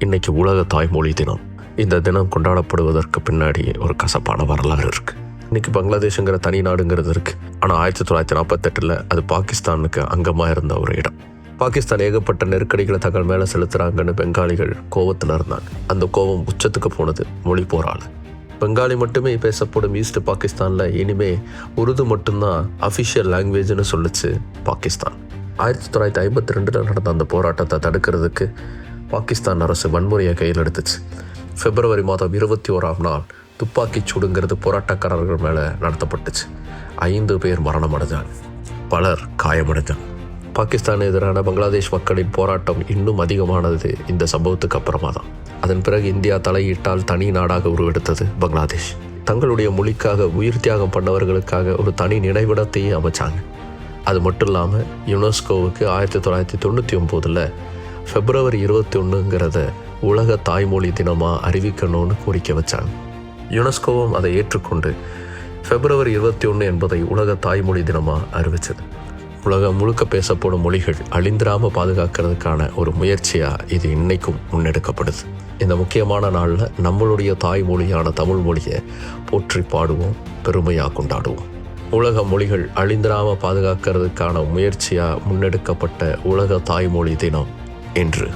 இன்னைக்கு உலக தாய்மொழி தினம். இந்த தினம் கொண்டாடப்படுவதற்கு பின்னாடி ஒரு கசப்பான வரலாறு இருக்கு. இன்னைக்கு பங்களாதேஷுங்கிற தனி நாடுங்கிறது இருக்கு. ஆனால் 1948 அது பாகிஸ்தானுக்கு அங்கமாக இருந்த ஒரு இடம். பாகிஸ்தான் ஏகப்பட்ட நெருக்கடிகளை தங்கள் மேலே செலுத்துறாங்கன்னு பெங்காலிகள் கோவத்தில் இருந்தாங்க. அந்த கோபம் உச்சத்துக்கு போனது மொழி போரால். பெங்காலி மட்டுமே பேசப்படும் ஈஸ்ட் பாகிஸ்தானில் இனிமே உருது மட்டும்தான் அஃபிஷியல் லாங்குவேஜ்னு சொல்லிச்சு பாகிஸ்தான். 1952 நடந்த அந்த போராட்டத்தை தடுக்கிறதுக்கு பாகிஸ்தான் அரசு வன்முறையை கையில் எடுத்துச்சு. பிப்ரவரி மாதம் 21 துப்பாக்கிச் சூடுங்கிறது போராட்டக்காரர்கள் மேலே நடத்தப்பட்டுச்சு. 5 பேர் மரணம் அடைஞ்சாங்க, பலர் காயமடைஞ்சாங்க. பாகிஸ்தான் எதிரான பங்களாதேஷ் மக்களின் போராட்டம் இன்னும் அதிகமானது இந்த சம்பவத்துக்கு அப்புறமா தான். அதன் பிறகு இந்தியா தலையிட்டால் தனி நாடாக உருவெடுத்தது பங்களாதேஷ். தங்களுடைய மொழிக்காக உயிர் தியாகம் பண்ணவர்களுக்காக ஒரு தனி நினைவிடத்தையே அமைச்சாங்க. அது மட்டும் இல்லாமல் யுனெஸ்கோவுக்கு 1999 பிப்ரவரி 21 உலக தாய்மொழி தினமாக அறிவிக்கணும்னு கோரிக்கை வச்சாங்க. யுனெஸ்கோவும் அதை ஏற்றுக்கொண்டு பிப்ரவரி 21 என்பதை உலக தாய்மொழி தினமாக அறிவிச்சது. உலகம் முழுக்க பேசப்படும் மொழிகள் அழிந்திராமல் பாதுகாக்கிறதுக்கான ஒரு முயற்சியாக இது இன்னைக்கும் முன்னெடுக்கப்படுது. இந்த முக்கியமான நாளில் நம்மளுடைய தாய்மொழியான தமிழ் மொழியை போற்றி பாடுவோம், பெருமையாக கொண்டாடுவோம். உலக மொழிகள் அழிந்திராமல் பாதுகாக்கிறதுக்கான முயற்சியாக முன்னெடுக்கப்பட்ட உலக தாய்மொழி தினம் இன்று.